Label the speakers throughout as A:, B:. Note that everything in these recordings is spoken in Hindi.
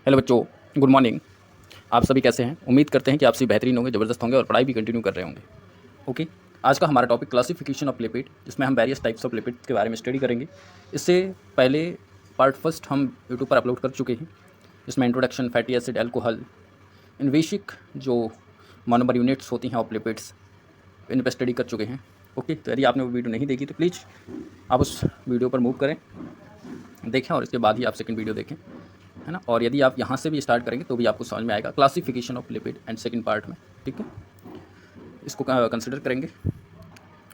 A: हेलो बच्चों, गुड मॉर्निंग। आप सभी कैसे हैं? उम्मीद करते हैं कि आप सभी बेहतरीन होंगे, ज़बरदस्त होंगे और पढ़ाई भी कंटिन्यू कर रहे होंगे। ओके, आज का हमारा टॉपिक क्लासिफिकेशन ऑफ लिपिड, जिसमें हम वेरियस टाइप्स ऑफ लिपिड के बारे में स्टडी करेंगे। इससे पहले पार्ट फर्स्ट हम यूट्यूब पर अपलोड कर चुके हैं, जिसमें इंट्रोडक्शन, फैटी एसिड, एल्कोहल, इन बेसिक जो मोनोमर यूनिट्स होती हैं ऑफ लिपिड्स, इन पर स्टडी कर चुके हैं। ओके, तो यदि आपने वो वीडियो नहीं देखी तो प्लीज़ आप उस वीडियो पर मूव करें, देखें और इसके बाद ही आप सेकंड वीडियो देखें, है ना। और यदि आप यहाँ से भी स्टार्ट करेंगे तो भी आपको समझ में आएगा classification of lipid and second part में, ठीक है। इसको कंसिडर करेंगे।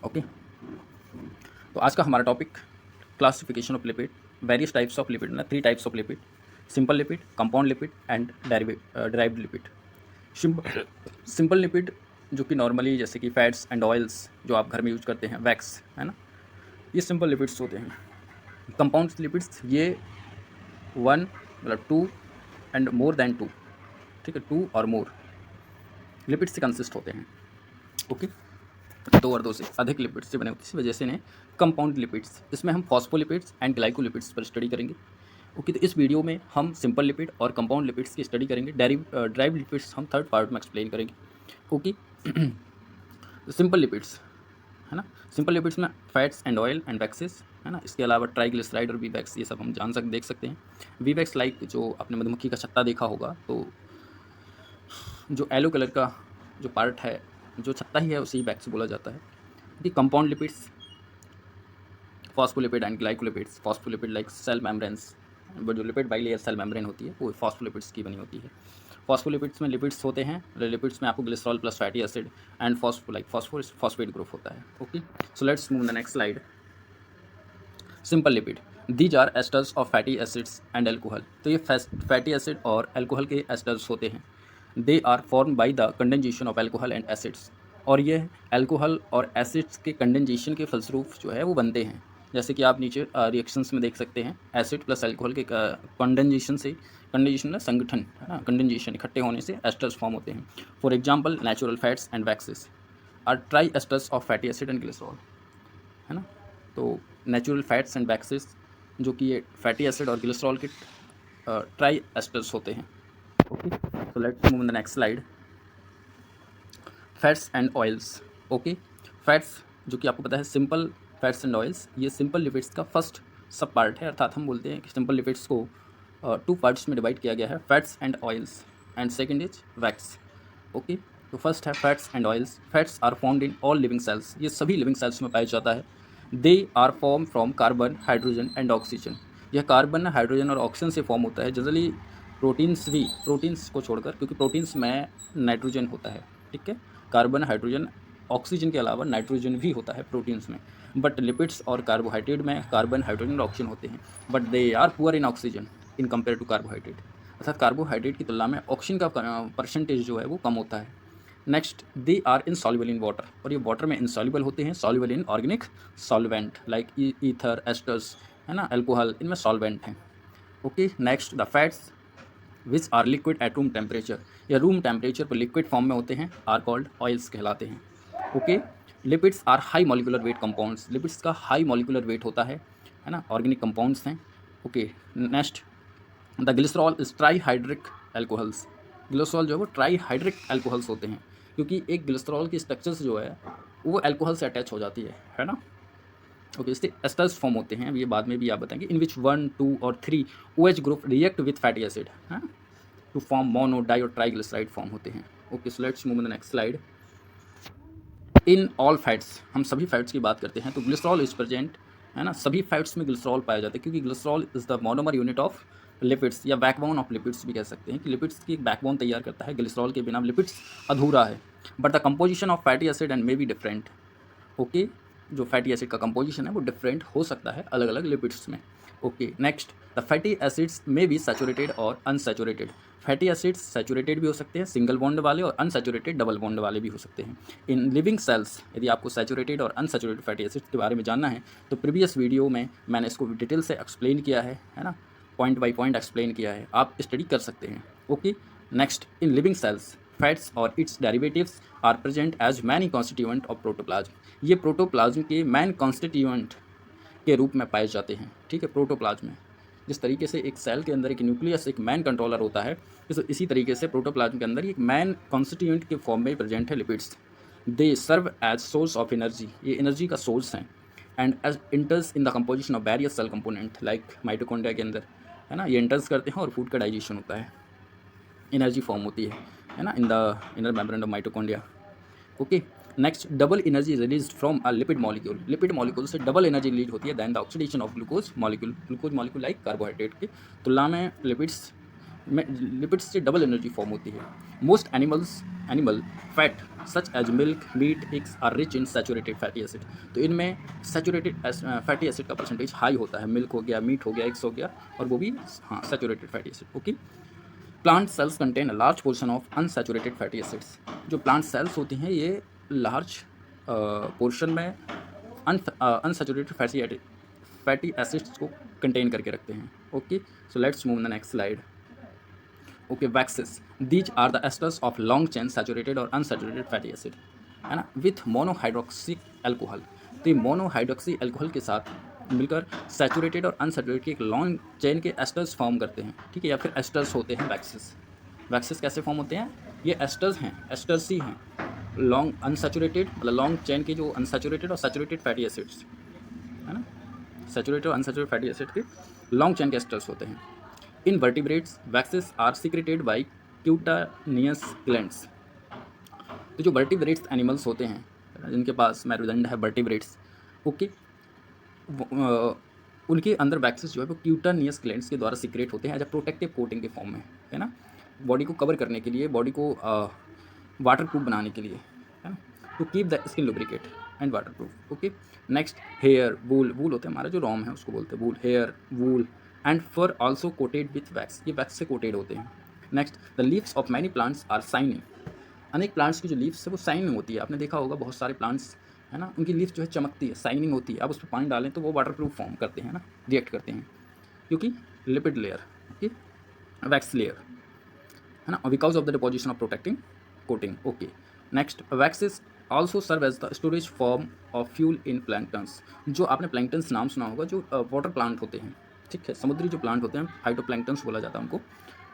A: ओके, तो आज का हमारा topic classification of lipid, various types of lipid ना, 3 types of lipid, simple lipid, compound lipid and derived lipid. Simple lipid जो कि नॉर्मली जैसे कि फैट्स एंड ऑयल्स जो आप घर में यूज करते हैं, वैक्स, है ना, ये सिंपल लिपिड्स होते हैं। कंपाउंड लिपिड्स ये 1 मतलब 2 एंड मोर देन 2, ठीक है, 2 और मोर लिपिड से कंसिस्ट होते हैं। ओके, 2 और 2 से अधिक लिपिड से बने होते हैं, इस वजह से इन्हें कंपाउंड लिपिड्स। इसमें हम फॉस्फोलिपिड्स एंड ग्लाइकोलिपिड्स पर स्टडी करेंगे। ओके, तो इस वीडियो में हम सिंपल लिपिड और कंपाउंड लिपिड्स की स्टडी करेंगे। ड्राइव लिपिड्स हम थर्ड पार्ट में एक्सप्लेन करेंगे। ओके, सिंपल लिपिड्स, है ना, सिंपल लिपिड्स में fats and oil and waxes, है ना। इसके अलावा ट्राइग्लिसराइड और वीवैक्स, ये सब हम देख सकते हैं। वीवैक्स लाइक जो आपने मधुमक्खी का छत्ता देखा होगा, तो जो येलो कलर का जो पार्ट है, जो छत्ता ही है, उसे वैक्स बोला जाता है। कि compound lipids, phospholipid and glycolipids. Phospholipid like cell membranes, वो जो लिपिड बाइलेयर सेल मेम्ब्रेन होती है वो फॉस्फोलिपिड्स की बनी होती है। फॉस्फोलिपिड्स में लिपिड्स होते हैं, लिपिड्स में आपको glycerol plus fatty acid and phosphate group होता है। Okay, so let's move the next slide. Simple lipid, these are esters of fatty acids and alcohol. तो ये फैटी एसिड और एल्कोहल के एस्टर्स होते हैं। They are form by the condensation of alcohol and acids, और ये एल्कोहल और एसिड्स के कंडेंजेशन के फलस्वरूप जो है वो बनते हैं। जैसे कि आप नीचे रिएक्शंस में देख सकते हैं, एसिड प्लस एल्कोहल के कंडेंजेशन से, कंडेंजेशन ना संगठन, है ना, कंडेंजेशन इकट्ठे होने से एस्टर्स फॉर्म होते हैं। For example natural fats and waxes are triesters of fatty acid and glycerol, है ना। तो नेचुरल फैट्स एंड वैक्सेस जो कि ये फैटी एसिड और ग्लिसरॉल के ट्राई एस्टर्स होते हैं। Okay, so let's move in the next slide. Fats and oils. Okay, fats जो कि आपको पता है सिंपल फैट्स एंड ऑयल्स, ये सिंपल लिपिड्स का फर्स्ट सब पार्ट है। अर्थात हम बोलते हैं कि सिंपल लिपिड्स को 2 पार्ट्स में डिवाइड किया गया है, fats and oils, and second is wax. Okay, तो फर्स्ट है fats and oils. Fats are found in all living cells, ये सभी लिविंग सेल्स में पाया जाता है। They are form from carbon, hydrogen and oxygen. यह कार्बन, हाइड्रोजन और ऑक्सीजन से फॉर्म होता है। जनरली प्रोटीन्स भी, प्रोटीन्स को छोड़कर, क्योंकि प्रोटीन्स में नाइट्रोजन होता है, ठीक है, कार्बन, हाइड्रोजन, ऑक्सीजन के अलावा नाइट्रोजन भी होता है प्रोटीन्स में। बट लिपिड्स और कार्बोहाइड्रेट में कार्बन, हाइड्रोजन और ऑक्सीजन होते हैं, but they are poor in oxygen in compare to carbohydrate. अर्थात कार्बोहाइड्रेट की तुलना में ऑक्सीजन का परसेंटेज जो है वो कम होता है। Next, they are insoluble in water, और ये वाटर में इनसॉल्युबल होते हैं। Soluble in organic solvent like ether, esters, है ना, अल्कोहल, इनमें सॉल्वेंट हैं। Okay, next the fats which are liquid at room temperature, या रूम टेम्परेचर पर लिक्विड फॉर्म में होते हैं, आर कॉल्ड ऑयल्स कहलाते हैं। Okay, lipids are high molecular weight compounds, lipids का हाई मॉलिकुलर वेट होता है ना, ऑर्गेनिक कंपाउंड्स हैं। Okay, next the glycerol is try hydric alcohols. Glycerol जो है वो ट्राई हाइड्रिक एल्कोहल्स होते हैं, क्योंकि एक ग्लिसरॉल की स्ट्रक्चर्स जो है वो एल्कोहल से अटैच हो जाती है ना। ओके, इससे एस्टर्स फॉर्म होते हैं, ये बाद में भी आप बताएंगे, इन विच 1, 2 और 3 OH group react with fatty acid, है, टू फॉर्म मोनो, डाई और ट्राइग्लिसराइड फॉर्म होते हैं। Okay, so let's move in the next slide. In all fats, हम सभी फैट्स की बात करते हैं तो ग्लिसरॉल इज प्रेजेंट, है ना, सभी फैट्स में ग्लिसरॉल पाया जाता है, क्योंकि glycerol is the monomer unit of lipids, या बैकबोन ऑफ लिपिड्स भी कह सकते हैं, कि लिपिड्स की एक बैकबोन तैयार करता है। ग्लिसरॉल के बिना लिपिड्स अधूरा है। But the composition of fatty acid and may be different. Okay, जो फैटी एसिड का कंपोजिशन है वो डिफरेंट हो सकता है अलग अलग लिपिड्स में। Okay, next the fatty acids में बी सैचुरेटेड और अनसैचुरेटेड। फैटी एसिड्स सैचुरेटेड भी हो सकते हैं, सिंगल बॉन्ड वाले, और अनसैचुरेटेड डबल बॉन्ड वाले भी हो सकते हैं। इन लिविंग सेल्स, यदि आपको सैचुरेटेड और अनसैचुरेटेड फैटी एसिड्स के बारे में जानना है तो प्रीवियस वीडियो में मैंने इसको डिटेल से एक्सप्लेन किया है ना, पॉइंट बाई पॉइंट एक्सप्लेन किया है, आप स्टडी कर सकते हैं। Okay, next in living cells fats और its derivatives are present as many constituent of protoplasm. ये प्रोटोप्लाज्म के मैन कॉन्स्टिट्यूएंट के रूप में पाए जाते हैं, ठीक है, प्रोटोप्लाज्म में। जिस तरीके से एक सेल के अंदर एक न्यूक्लियस एक मैन कंट्रोलर होता है, इसी तरीके से प्रोटोप्लाज्म के अंदर एक मैन कॉन्स्टिट्यूएंट के फॉर्म में प्रेजेंट है lipids. They serve as source of energy, ये एनर्जी का सोर्स हैं। And as inters in the composition of various cell component like mitochondria के अंदर, है ना, ये इंटर्स करते हैं और फूड का डाइजेशन होता है, एनर्जी फॉर्म होती है ना, in the inner membrane of mitochondria. Okay, next, double energy release from a lipid molecule, lipid molecule से डबल एनर्जी रिलीज होती है than the oxidation of glucose molecule, glucose molecule like carbohydrate की तुलना में लिपिड्स से डबल एनर्जी फॉर्म होती है। Most animal fat such as milk, meat, eggs are rich in saturated fatty acid, तो इनमें सैचुरेटेड फैटी एसिड का परसेंटेज हाई होता है, मिल्क हो गया, मीट हो गया, एग्स हो गया, और वो भी हाँ saturated fatty acid. Okay, plant cells contain a large portion of unsaturated fatty acids, जो प्लांट सेल्स होती हैं ये लार्ज पोर्शन में अनसैचुरेटेड फैटी एसिड्स को कंटेन करके रखते हैं। Okay, so let's move the next slide. Okay, waxes, these are the esters of long chain saturated और अनसैचुरेटेड फैटी एसिड, है ना, विथ मोनोहाइड्रोक्सी एल्कोहल, तो ये मोनोहाइड्रोक्सी एल्कोहल के साथ मिलकर सैचुरेटेड और अनसैचुरेटेड के एक लॉन्ग चेन के एस्टर्स फॉर्म करते हैं, ठीक है, या फिर एस्टर्स होते हैं वैक्सेस। वैक्सेस कैसे फॉर्म होते हैं, ये एस्टर्स हैं, एस्टर्स ही हैं, लॉन्ग अनसैचुरेटेड मतलब लॉन्ग चेन के जो अनसैचुरेटेड और सैचुरेटेड फैटी एसिड्स, है ना, सैचुरेटेड और अनसैचुरेटेड फैटी एसिड के लॉन्ग चेन के एस्टर्स होते हैं। In vertebrates waxes are secreted by cutaneous glands, तो जो वर्टिब्रेट्स एनिमल्स होते हैं जिनके पास मेरुदंड है, वर्टिब्रेट्स, ओके, उनके अंदर वैक्सेस जो है वो क्यूटानियस ग्लैंड्स के द्वारा सीक्रेट होते हैं एज अ प्रोटेक्टिव कोटिंग के फॉर्म में, है ना, बॉडी को कवर करने के लिए, बॉडी को वाटर प्रूफ बनाने के लिए, है ना, to keep the skin lubricate and waterproof. Okay, next, hair, wool, wool होता है हमारा जो रोम है उसको बोलते हैं wool, hair, wool and fur also coated with wax, ये वैक्स से कोटेड होते हैं। Next, the leaves of many plants are shining, अनेक प्लांट्स की जो लीव्स है वो शाइनिंग होती है, आपने देखा होगा बहुत सारे प्लांट्स, है ना, उनकी लीव्स जो है चमकती है, शाइनिंग होती है, आप उस पर पानी डालें तो वो वाटर प्रूफ फॉर्म करते हैं ना, रिएक्ट करते हैं, क्योंकि lipid layer, okay, wax layer, है ना, because of the deposition of protecting coating. Okay, next, waxes also serve as the storage form of fuel in planktons, जो आपने प्लैंक्टन्स नाम सुना होगा, जो वाटर प्लांट होते हैं, ठीक है, समुद्री जो प्लांट होते हैं फाइटोप्लैंक्टन्स बोला जाता है उनको।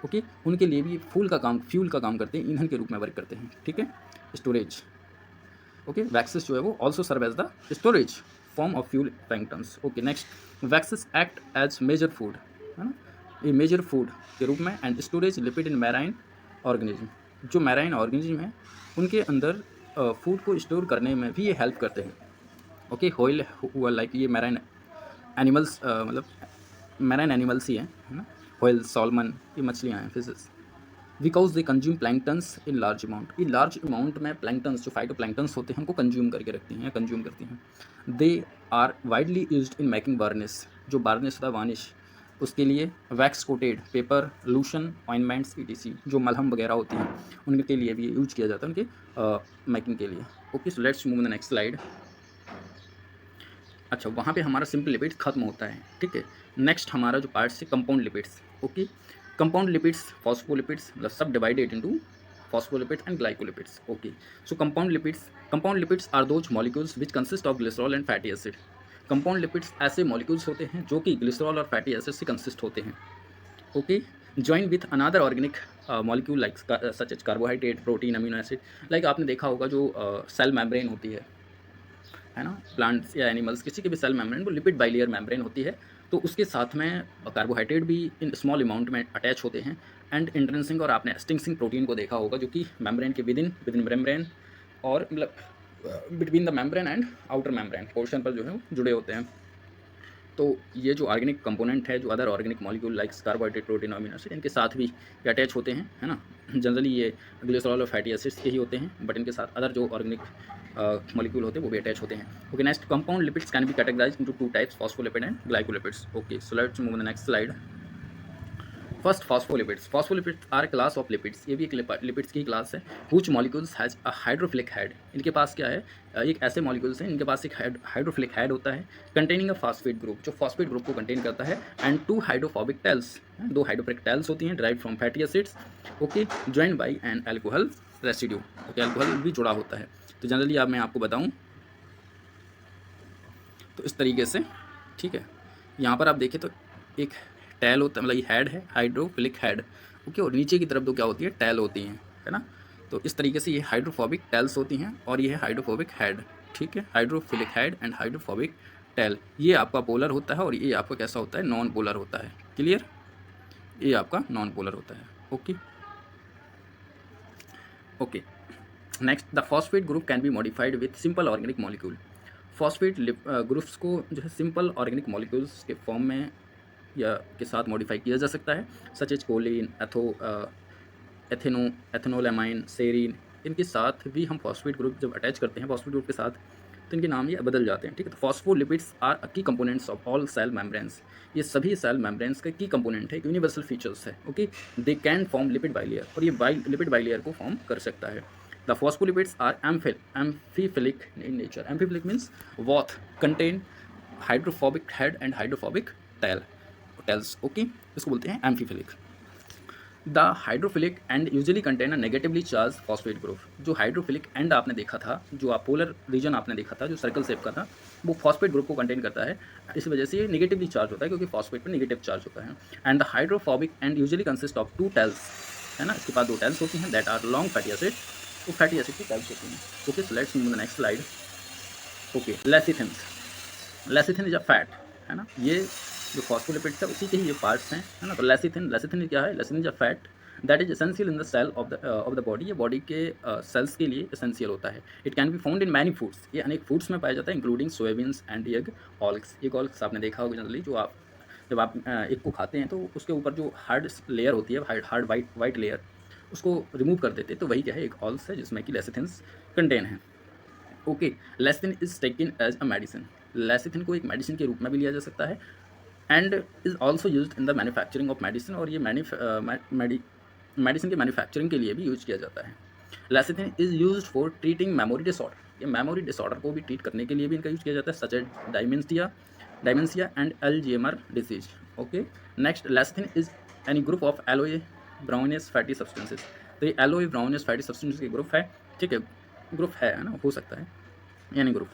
A: ओके, उनके लिए भी फ्यूल का काम करते हैं, ईंधन के रूप में वर्क करते हैं, ठीक है, स्टोरेज। ओके, वैक्सेस जो है वो also serve as the storage form of fuel planktons. Okay, next, waxes act as major food, है ना, ये मेजर फूड के रूप में and storage lipid in marine organism, जो मैराइन ऑर्गेनिज्म है उनके अंदर फूड को स्टोर करने में भी ये हेल्प करते हैं। ओके, होइल हुआ लाइक ये मैराइन एनिमल्स मतलब मैराइन एनिमल्स ही हैं, है ना, होइल, सॉल्मन, ये मछलियाँ हैं, fishes, because they consume planktons in large amount, ये लार्ज अमाउंट में प्लैंक्टन्स जो फाइटोप्लैंक्टन्स होते हैं उनको कंज्यूम करके रखती हैं या कंज्यूम करती हैं। They are widely used in making varnish, जो वार्निश होता है वार्निश, उसके लिए wax coated paper, lotion, ointments, ETC, जो मलहम वगैरह होती हैं उनके लिए भी यूज किया जाता है उनके मेकिंग के लिए। Okay, so let's move the next slide. अच्छा, वहाँ पे हमारा सिंपल लिपिड्स खत्म होता है, ठीक है, नेक्स्ट हमारा जो पार्ट है compound lipids. Okay, compound lipids, phospholipids, मतलब सब divided into phospholipids and glycolipids. Okay, so compound lipids are those molecules which consist of glycerol and fatty acid. Compound lipids ऐसे मॉलिक्यूल्स होते हैं जो कि ग्लिसरॉल और फैटी एसिड से कंसिस्ट होते हैं। Okay, join with another organic molecule like such as carbohydrate, protein, amino acid, like आपने देखा होगा जो सेल मेम्ब्रेन होती है ना, प्लांट्स या एनिमल्स किसी के भी सेल मेम्ब्रेन वो लिपिड बाइलेयर मेम्ब्रेन होती है, तो उसके साथ में कार्बोहाइड्रेट भी इन स्मॉल अमाउंट में अटैच होते हैं एंड इंट्रेंसिंग, और आपने स्टिंगसिंग प्रोटीन को देखा होगा जो कि मेम्ब्रेन के विद इन मेम्ब्रेन और मतलब between the membrane and outer membrane portion पर जो है वो जुड़े होते हैं। तो ये जो ऑर्गेनिक कंपोनेंट है, जो other organic molecule like carbohydrate, protein, amino acid, इनके साथ भी ये अटैच होते हैं, है ना, जनरली ये ग्लिसरॉल और फैटी एसिड्स के ही होते हैं, बट इनके साथ अदर जो ऑर्गेनिक मॉलिक्यूल होते हैं वो भी अटैच होते हैं। Okay, next, compound lipids can be categorised into two types, phospholipid and glycolipids. Okay, so let's move the next slide. First, phospholipids. Phospholipids are class of lipids, ये भी एक लिपिड्स की क्लास है। Which molecules has a hydrophilic head, इनके पास क्या है, एक ऐसे मॉलिक्यूल्स हैं इनके पास एक हाइड्रोफिलिक हेड होता है, कंटेनिंग अ फॉस्फेट ग्रुप, जो फॉस्फेट ग्रुप को कंटेन करता है, एंड टू हाइड्रोफोबिक टेल्स, दो हाइड्रोफिलिक टेल्स होती हैं drive from fatty acids. Okay, joined by N alcohol residue. Okay, alcohol भी जुड़ा होता है। तो जनरली अब मैं आपको बताऊँ तो इस तरीके से, ठीक है, यहाँ पर आप देखें तो एक टैल होता है, मतलब ये हेड है, हाइड्रोफिलिक हेड, ओके, और नीचे की तरफ तो क्या होती है, टैल होती हैं, है ना। तो इस तरीके से ये हाइड्रोफोबिक टैल्स होती हैं और ये है हाइड्रोफोबिक हेड, ठीक है, hydrophilic head and hydrophobic tail. ये आपका पोलर होता है और ये आपका कैसा होता है, नॉन पोलर होता है। क्लियर, ये आपका नॉन पोलर होता है। Okay okay next, the phosphate group can be modified with simple organic molecule. Phosphate groups को जो है सिंपल ऑर्गेनिक मॉलिक्यूल्स के फॉर्म में या के साथ मॉडिफाई किया जा सकता है, सच एज कोलिन, एथेनोलैमाइन, सेरीन। इनके साथ भी हम फॉस्फेट ग्रुप जब अटैच करते हैं फॉस्फेट ग्रुप के साथ, तो इनके नाम ये बदल जाते हैं, ठीक है। तो phospholipids are key components of all cell membranes. ये सभी सेल मेम्ब्रेन्स के की कंपोनेंट है, यूनिवर्सल फीचर्स है, okay. They can form lipid bilayer, और ये लिपिड बाइलेयर को फॉर्म कर सकता है। The phospholipids are amphiphilic in nature. Amphiphilic means both, contain hydrophobic head and hydrophobic tails, okay, इसको बोलते हैं amphiphilic. The hydrophilic end usually contain a negatively charge phosphate group. जो हाइड्रोफिलिक एंड आपने देखा था, जो आप पोलर रीजन आपने देखा था जो सर्कल शेप का था, वो फॉस्फेट ग्रुप को कंटेन करता है। इस वजह से ये नेगेटिवली चार्ज होता है क्योंकि फॉस्फेट पर नेगेटिव चार्ज होता है। And the hydrophobic end usually consist of 2 tails, है ना, इसके पास 2 टेल्स होती हैं, that are long fatty acid. तो फैटी एसिड की टेल्स होती हैं। Okay, so let's move the next slide. Okay, lecithin. Lecithin is a fat, है ना, ये जो फॉस्फोलिपिड्स है उसी के ही ये पार्ट्स हैं, है ना। तो लेसिथिन क्या है, lecithin is a fat that is essential in the cell of the body. ये बॉडी के सेल्स के लिए एसेंशियल होता है। It can be found in many foods, ये अनेक फूड्स में पाया जाता है, including soybeans and egg yolks. Egg yolks आपने देखा होगा जनरली, जो आप जब आप एग को खाते हैं तो उसके ऊपर जो हार्ड लेयर होती है, हार्ड वाइट लेयर, उसको रिमूव कर देते हैं, तो वही क्या है, एक ऑल्स है जिसमें कि लेसिथिन्स कंटेन है। Okay, lecithin is taken as a medicine. Lecithin को एक मेडिसिन के रूप में भी लिया जा सकता है and is also use in the manufacturing of medicine, और ये मेडिसिन के मैन्युफैक्चरिंग के लिए भी यूज किया जाता है। Lecithin is use for treating memory disorder. ये मेमोरी डिसऑर्डर को भी ट्रीट करने के लिए भी इनका यूज किया जाता है, such as dementia and Alzheimer disease. Okay, next, lecithin is any group of yellow brownish fatty substances. तो ये एलोए ब्राउनियस फैटी सब्सटेंसेस के ग्रुप है, ठीक है, ग्रुप है ना, हो सकता है यानी group.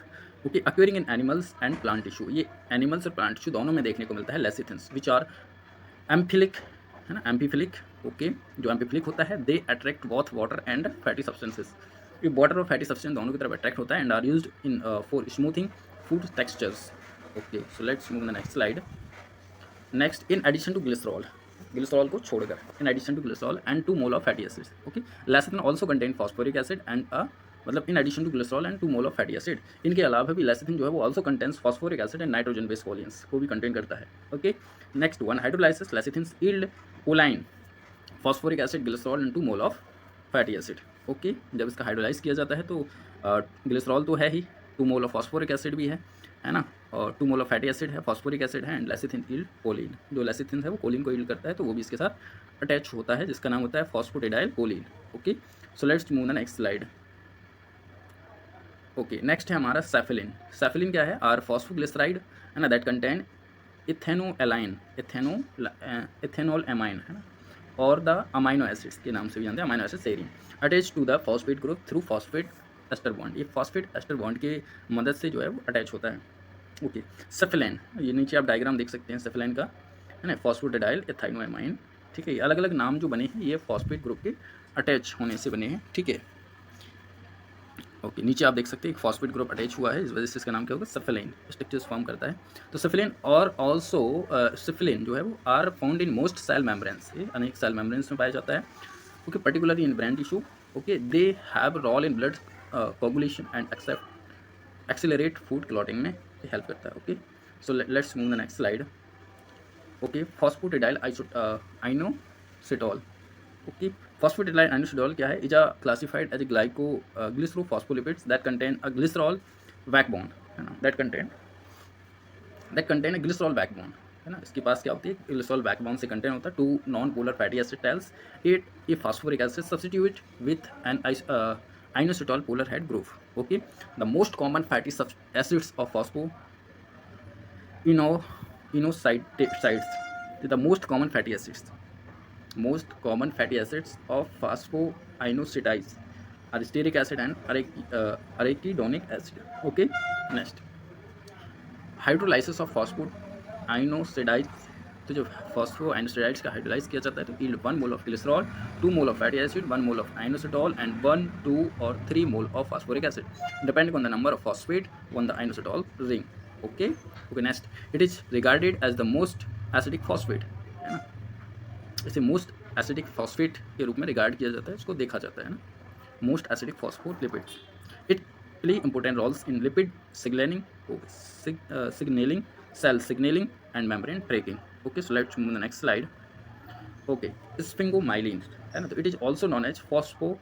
A: Okay, occurring in animals and plant tissue. ये एनिमल्स और प्लांट टिश्यू दोनों में देखने को मिलता है लेसिथिन्स, विच आर एम्फिलिक, है ना, एम्फीफिलिक। ओके, जो एम्फीफिलिक होता है, they attract both water and fatty substances. ये वाटर और फैटी सब्सटेंस दोनों की तरफ अट्रैक्ट होता है and are used in for smoothing food textures. Okay, so let's move the next slide. Next, in addition to glycerol को छोड़कर, in addition to glycerol and 2 mole of fatty acids. Okay, lecithin also contain phosphoric acid and मतलब in addition to glycerol and 2 mole of fatty acid. इनके अलावा भी लेसिथिन जो है वो also contains phosphoric acid and nitrogen base volumes को भी कंटेन करता है। Okay, next one, hydrolysis lecithins yield choline, phosphoric acid, glycerol and 2 mole of fatty acid. Okay, जब इसका हाइड्रोलाइज किया जाता है तो ग्लिसरॉल तो है ही, 2 मोल ऑफ फॉस्फोरिक एसिड भी है ना, और 2 मोल ऑफ फैटी एसिड है, फॉस्फोरिक एसिड है एंड लेसिथिन यील्ड कोलिन। जो लेसिथिन है वो कोलिन को यील्ड करता है, तो वो भी इसके साथ अटैच होता है, जिसका नाम होता है phosphatidyl choline. Okay, so let's move the next slide. Okay, next है हमारा सेफिलिन। सेफिलिन क्या है, आर फॉस्फोग्लिसराइड, है ना, दैट कंटेन इथेनॉल एमाइन, है ना, और द अमाइनो एसिड्स के नाम से भी जानते हैं, amino acid serine, attach to the phosphate group through phosphate ester bond. ये फॉस्फेट एस्टर बॉन्ड की मदद से जो है वो अटैच होता है। ओके, सेफिलिन, ये नीचे आप डायग्राम देख सकते हैं सेफिलिन का, है ना, फॉस्फोटिडाइल एथाइनोएमाइन, ठीक है। ये अलग अलग नाम जो बने हैं ये फॉस्फेट ग्रुप के अटैच होने से बने हैं, ठीक है। ओके, नीचे आप देख सकते हैं एक फॉस्फेट ग्रुप अटैच हुआ है, इस वजह से इसका नाम क्या होगा, सेफिलिन स्ट्रक्चर्स फॉर्म करता है। तो सेफिलिन और ऑल्सो सेफिलिन जो है वो are found in most cell membranes, ये अनेक सेल मेम्ब्रेन्स में पाया जाता है। Okay, particularly in brain tissue. Okay, they have role in blood coagulation and accelerate food clotting में ये हेल्प करता है। Okay, so let's move the next slide. Okay, phosphatidyl inositol. Okay, phosphatidyl inositol क्या है, is a classified as a glycerophospholipids that contain a glycerol backbone, है ना, that contain a glycerol backbone, है ना। इसके पास क्या होती है, ग्लिसरॉल बैकबोन से कंटेन होता है 2 non polar fatty acid tails, it a phosphoric acid substitute with an inositol polar head group. Okay, the most common fatty acids of phosphoinositides, the most common fatty acids of phosphoinositides are stearic acid and arachidonic acid. Okay, next, hydrolysis of phosphoinositides तो जब फॉस्फोएनोस्टेराइड्स का हाइड्रोलाइज किया जाता है तो yield 1 mole of glycerol, 2 mole of fatty acid, 1 mole of inositol and 1, 2 और 3 mole of phosphoric acid depending on the number of phosphate on the inositol ring. Okay okay next, it is regarded as the most acidic phosphate, है ना, इसे मोस्ट एसिडिक फॉस्फेट के रूप में रिगार्ड किया जाता है, इसको देखा जाता है ना, most acidic phospholipids. It play important roles in lipid signalling, signalling, cell signalling and membrane tracking. Okay so let's move the next slide. Okay sphingomyelin, है ना, तो it is also known as phospho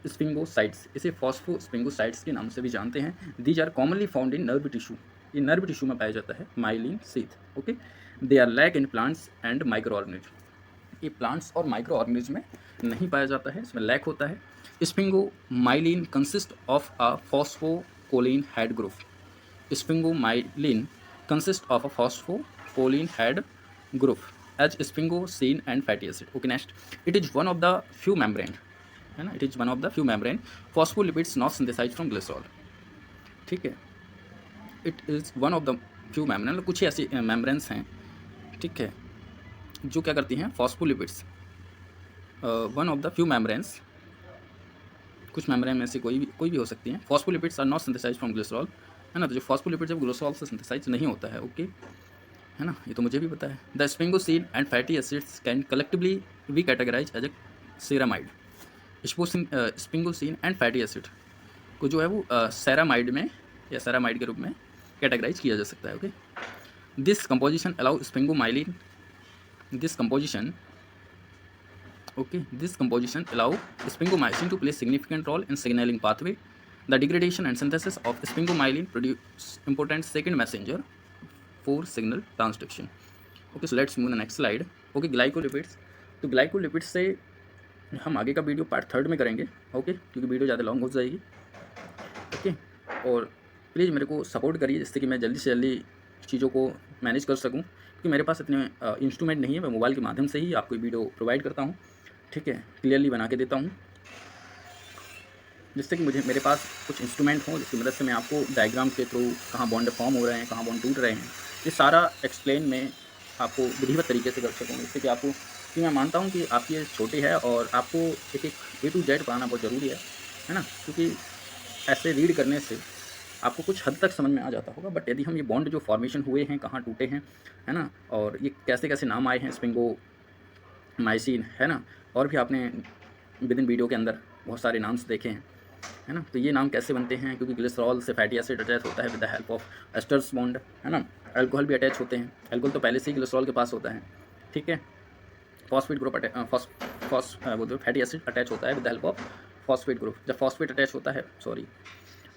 A: sphingosites, इसे फॉस्फो स्फिंगोसाइट्स के नाम से भी जानते हैं। These are commonly found in nerve tissue, ये नर्व टिश्यू में पाया जाता है myelin sheath. Okay they are lack in plants and micro organism, ये प्लांट्स और माइक्रो ऑर्गेनिज्म में नहीं पाया जाता है, इसमें लैक होता है। Sphingomyelin consist of a phosphocholine head group, sphingomyelin consist of a phosphocholine head group as sphingosine and fatty acid. Okay next, it is one of the few membrane, है ना, it is one of the few membrane phospholipids not synthesised from glycerol. ठीक है, it is one of the few membrane, कुछ ही ऐसी मेम्ब्रेन्स हैं, ठीक है, जो क्या करती हैं phospholipids, one of the few membranes, कुछ मेम्ब्रेन में से कोई भी हो सकती हैं। Phospholipids are not synthesised from glycerol, है ना, तो जो फॉस्फोलिपिड जब ग्लिसरॉल से सिंथेसाइज नहीं होता है, ओके, है ना, ये तो मुझे भी पता है। The sphingosine and fatty acids can collectively be categorise as a ceramide, sphingosine and fatty acid को जो है वो सेरामाइड में या सेरामाइड के रूप में कैटेगराइज किया जा सकता है। Okay this composition allow sphingomyelin, this composition allow sphingomyelin to play significant role in signaling pathway. The degradation and synthesis of sphingomyelin produce important second messenger for signal transduction. Okay, so let's move to the next slide. Okay, glycolipids, तो ग्लाइकोलिपिड्स से हम आगे का वीडियो पार्ट 3 में करेंगे, ओके, क्योंकि वीडियो ज़्यादा लॉन्ग हो जाएगी। ओके, और प्लीज़ मेरे को सपोर्ट करिए जिससे कि मैं जल्दी से जल्दी चीज़ों को मैनेज कर सकूं, क्योंकि मेरे पास इतने इंस्ट्रूमेंट नहीं है, मैं मोबाइल के माध्यम से ही आपको वीडियो प्रोवाइड करता हूं, ठीक है, क्लियरली बना के देता हूं, जिससे कि मेरे पास कुछ इंस्ट्रूमेंट हो जिसकी मदद से मैं आपको डायग्राम के थ्रू कहाँ बॉन्ड फॉर्म हो रहे हैं, कहाँ बॉन्ड टूट रहे हैं, ये सारा एक्सप्लेन मैं आपको विधिवत तरीके से कर सकूँ, जिससे कि आपको, कि मैं मानता हूँ कि आपकी ये छोटी है और आपको एक A to Z पढ़ाना बहुत ज़रूरी है ना, क्योंकि ऐसे रीड करने से आपको कुछ हद तक समझ में आ जाता होगा। बट यदि हम ये बॉन्ड जो फॉर्मेशन हुए हैं, कहाँ टूटे हैं, है ना, और ये कैसे कैसे नाम आए हैं, स्फिंगोमाइसिन, है ना, और भी आपने विद इन वीडियो के अंदर बहुत सारे नाम्स देखे हैं, है ना, तो ये नाम कैसे बनते हैं, क्योंकि ग्लिसरॉल से फैटी एसिड अटैच होता है with the help of esters bond, है ना, अल्कोहल भी अटैच होते हैं, अल्कोहल तो पहले से ही ग्लिसरॉल के पास होता है, ठीक है, phosphate group fatty acid attach होता है with the help of phosphate group. जब फॉस्फेट अटैच होता है,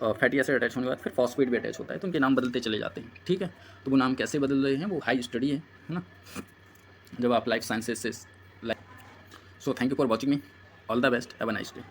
A: फैटी एसिड अटैच होने के बाद फिर फॉस्फेट भी अटैच होता है, तो उनके नाम बदलते चले जाते हैं, ठीक है, तो वो नाम कैसे बदल रहे हैं वो हाई स्टडी है ना, जब आप लाइफ साइंसेज से। So thank you for watching me, all the best, have a nice day.